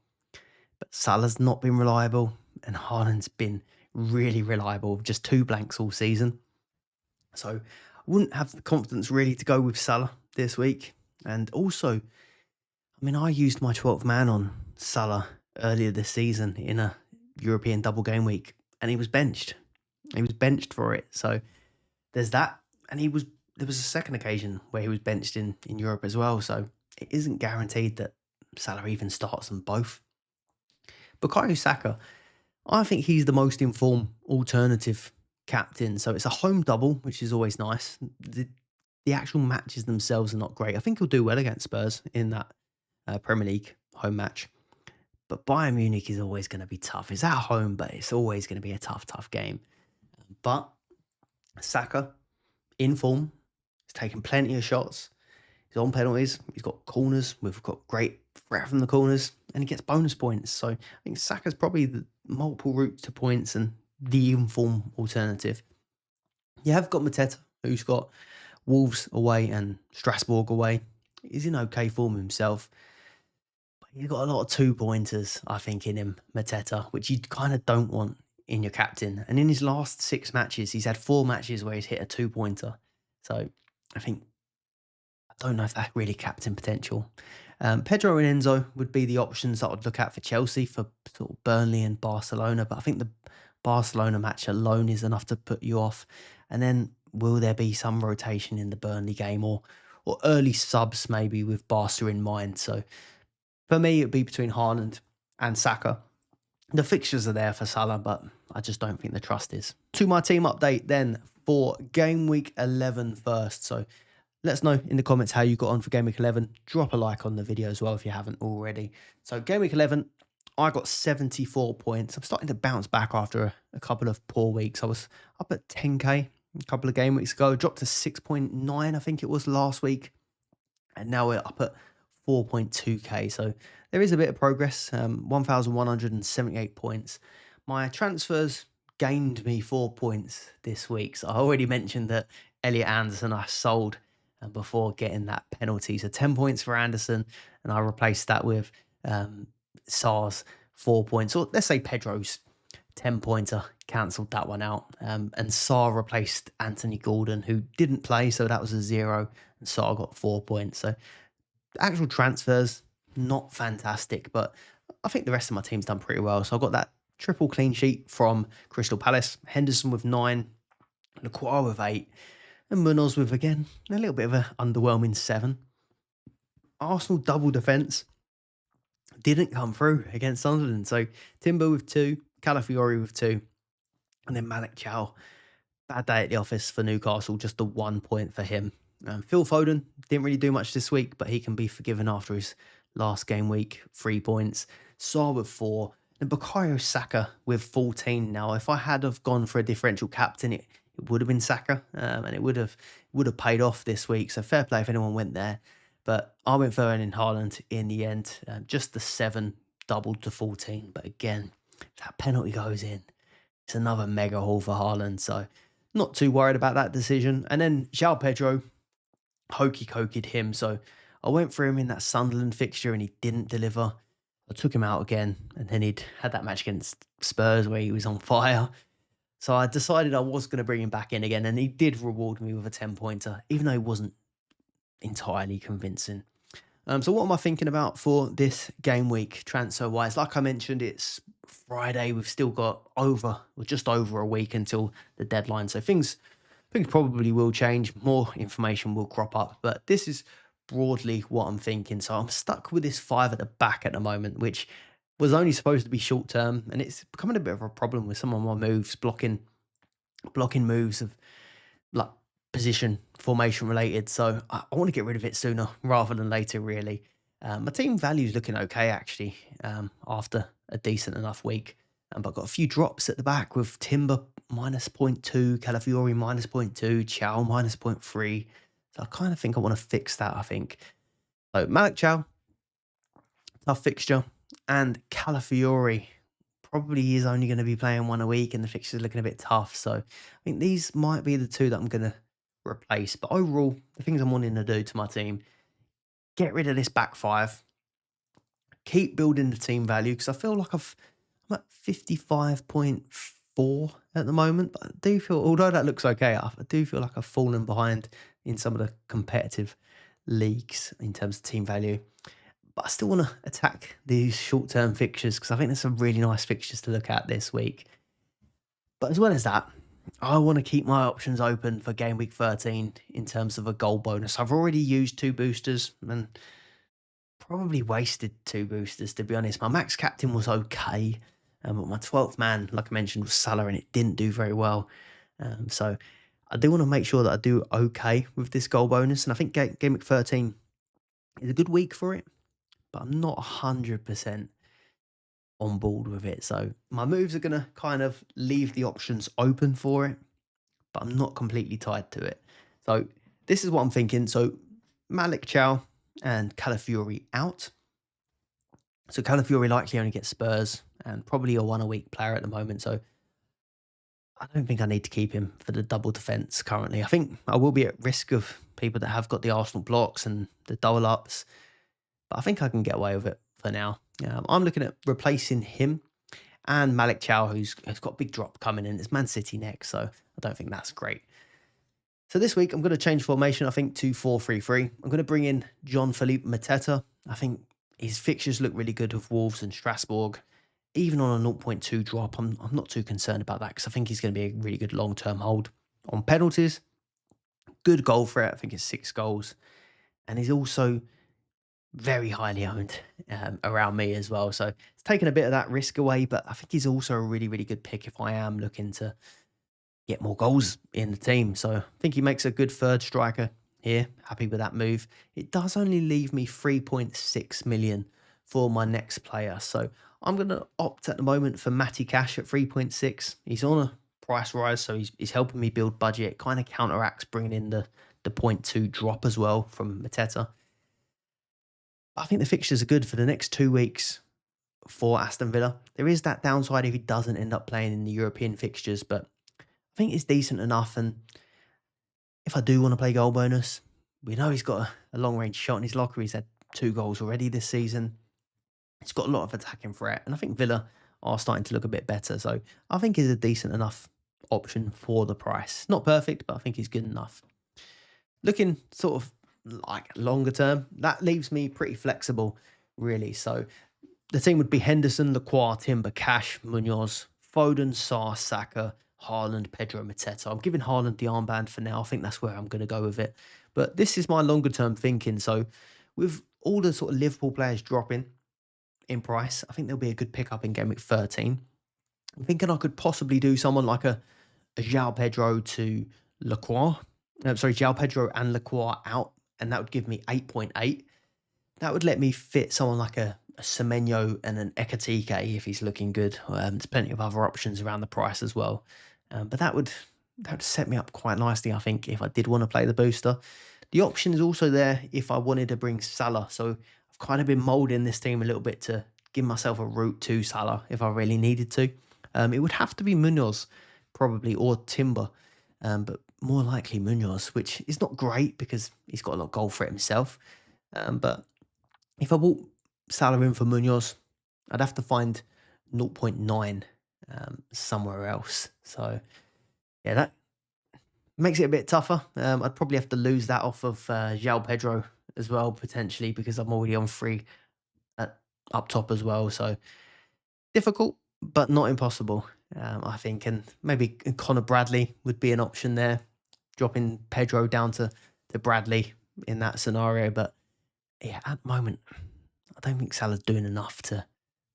But Salah's not been reliable, and Haaland's been really reliable with just 2 blanks all season. So I wouldn't have the confidence really to go with Salah this week. And also, I mean, I used my 12th man on Salah earlier this season in a European double game week, and he was benched. He was benched for it. So there's that. And there was a second occasion where he was benched in Europe as well. So it isn't guaranteed that Salah even starts them both. Bukayo Saka, I think he's the most informed alternative captain. So it's a home double, which is always nice. The actual matches themselves are not great. I think he'll do well against Spurs in that Premier League home match. But Bayern Munich is always going to be tough. It's at home, but it's always going to be a tough game. But Saka, in form, he's taken plenty of shots. He's on penalties. He's got corners. We've got great threat from the corners. And he gets bonus points. So I think Saka's probably the multiple routes to points and the informed alternative. You have got Mateta, who's got Wolves away and Strasbourg away. He's in okay form himself. But he's got a lot of 2-pointers, I think, in him, Mateta, which you kind of don't want in your captain. And in his last 6 matches, he's had 4 matches where he's hit a 2-pointer. So I don't know if that's really captain potential. Pedro and Enzo would be the options that I'd look at for Chelsea, for sort of Burnley and Barcelona. But I think the Barcelona match alone is enough to put you off. And then will there be some rotation in the Burnley game or early subs maybe with Barca in mind? So for me, it'd be between Haaland and Saka. The fixtures are there for Salah, but I just don't think the trust is. To my team update then for game week 11 first. So Let us know in the comments how you got on for Game Week 11. Drop a like on the video as well if you haven't already. So Game Week 11, I got 74 points. I'm starting to bounce back after a couple of poor weeks. I was up at 10k a couple of game weeks ago. Dropped to 6.9, I think it was last week. And now we're up at 4.2k. So there is a bit of progress. 1,178 points. My transfers gained me 4 points this week. So I already mentioned that Elliot Anderson I sold before getting that penalty. So 10 points for Anderson, and I replaced that with Sar's 4 points. Or let's say Pedro's 10-pointer, cancelled that one out. And Sar replaced Anthony Gordon, who didn't play, so that was a 0. And Sar got 4 points. So actual transfers, not fantastic, but I think the rest of my team's done pretty well. So I got that triple clean sheet from Crystal Palace, Henderson with 9, Lacroix with 8, and Munoz with, again, a little bit of an underwhelming 7. Arsenal double defence didn't come through against Sunderland. So Timber with 2, Calafiori with 2, and then Malik Chow. Bad day at the office for Newcastle, just the 1 point for him. Phil Foden didn't really do much this week, but he can be forgiven after his last game week, 3 points. Saar with 4, and Bukayo Saka with 14. Now, if I had have gone for a differential captain, it would have been Saka, and it would have paid off this week. So fair play if anyone went there. But I went for Erling Haaland in the end. Just the 7 doubled to 14. But again, that penalty goes in. It's another mega haul for Haaland. So not too worried about that decision. And then João Pedro, hokey-cokeyed him. So I went for him in that Sunderland fixture and he didn't deliver. I took him out again. And then he'd had that match against Spurs where he was on fire. So I decided I was going to bring him back in again. And he did reward me with a 10-pointer, even though he wasn't entirely convincing. So what am I thinking about for this game week transfer wise? Like I mentioned, it's Friday. We've still got just over a week until the deadline. So things probably will change. More information will crop up, but this is broadly what I'm thinking. So I'm stuck with this 5 at the back at the moment, which was only supposed to be short term, and it's becoming a bit of a problem with some of my moves, blocking moves of like position formation related. So I want to get rid of it sooner rather than later, really. My team value is looking okay, actually, after a decent enough week. But I've got a few drops at the back with Timber minus 0.2, Calafiori minus 0.2, Chow minus 0.3. So I kind of think I want to fix that, I think. So Malik Chow, tough fixture. And Calafiori probably is only going to be playing 1 a week and the fixture's looking a bit tough. So I think these might be the 2 that I'm going to replace. But overall, the things I'm wanting to do to my team, get rid of this back 5, keep building the team value, because I feel like I'm at 55.4 at the moment, but I do feel, although that looks okay, I do feel like I've fallen behind in some of the competitive leagues in terms of team value. But I still want to attack these short-term fixtures because I think there's some really nice fixtures to look at this week. But as well as that, I want to keep my options open for game week 13 in terms of a goal bonus. I've already used 2 boosters and probably wasted 2 boosters, to be honest. My max captain was okay, but my 12th man, like I mentioned, was Salah, and it didn't do very well. So I do want to make sure that I do okay with this goal bonus, and I think game week 13 is a good week for it, but I'm not 100% on board with it. So my moves are going to kind of leave the options open for it, but I'm not completely tied to it. So this is what I'm thinking. So Malik Chow and Calafiori out. So Calafiori likely only gets Spurs and probably a 1 a week player at the moment. So I don't think I need to keep him for the double defence currently. I think I will be at risk of people that have got the Arsenal blocks and the double ups, but I think I can get away with it for now. I'm looking at replacing him and Malik Chow, who's got a big drop coming in. It's Man City next, so I don't think that's great. So this week, I'm going to change formation, I think, to 4-3-3. I'm going to bring in Jean-Philippe Mateta. I think his fixtures look really good with Wolves and Strasbourg. Even on a 0.2 drop, I'm not too concerned about that because I think he's going to be a really good long-term hold. On penalties, good goal threat. I think it's 6 goals. And he's also very highly owned around me as well. So it's taken a bit of that risk away, but I think he's also a really, really good pick if I am looking to get more goals in the team. So I think he makes a good third striker here. Happy with that move. It does only leave me 3.6 million for my next player. So I'm going to opt at the moment for Matty Cash at 3.6. He's on a price rise, so he's helping me build budget. Kind of counteracts bringing in the point 0.2 drop as well from Mateta. I think the fixtures are good for the next 2 weeks for Aston Villa. There is that downside if he doesn't end up playing in the European fixtures, but I think it's decent enough. And if I do want to play goal bonus, we know he's got a long-range shot in his locker. He's had 2 goals already this season. He's got a lot of attacking threat, and I think Villa are starting to look a bit better. So I think he's a decent enough option for the price. Not perfect, but I think he's good enough. Looking sort of like longer term, that leaves me pretty flexible, really. So the team would be Henderson, Lacroix, Timber, Cash, Munoz, Foden, Sarr, Saka, Haaland, Pedro, Mateta. I'm giving Haaland the armband for now. I think that's where I'm going to go with it. But this is my longer term thinking. So with all the sort of Liverpool players dropping in price, I think there'll be a good pickup in Game Week 13. I'm thinking I could possibly do someone like a João Pedro to Lacroix. João Pedro and Lacroix out, and that would give me 8.8. That would let me fit someone like a Semenyo and an Ekatike if he's looking good. There's plenty of other options around the price as well. But that would set me up quite nicely, I think, if I did want to play the booster. The option is also there if I wanted to bring Salah. So I've kind of been moulding this team a little bit to give myself a route to Salah if I really needed to. It would have to be Munoz, probably, or Timber. But more likely Munoz, which is not great because he's got a lot of goal threat himself. But if I bought Salah in for Munoz, I'd have to find 0.9 somewhere else. So, yeah, that makes it a bit tougher. I'd probably have to lose that off of João Pedro as well, potentially, because I'm already on 3 up top as well. So, difficult, but not impossible, I think. And maybe Connor Bradley would be an option there, dropping Pedro down to Bradley in that scenario. But, yeah, at the moment, I don't think Salah's doing enough to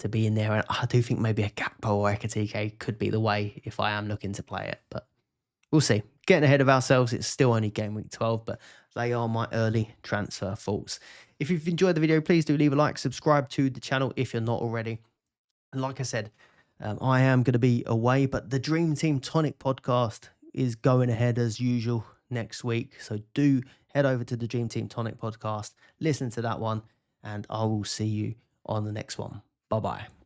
be in there. And I do think maybe a Gakpo or Ekatike could be the way if I am looking to play it. But we'll see. Getting ahead of ourselves, it's still only Game Week 12, but they are my early transfer thoughts. If you've enjoyed the video, please do leave a like, subscribe to the channel if you're not already. And like I said, I am going to be away, but the Dream Team Tonic podcast is going ahead as usual next week. So do head over to the Dream Team Tonic podcast, listen to that one, and I will see you on the next one. Bye-bye.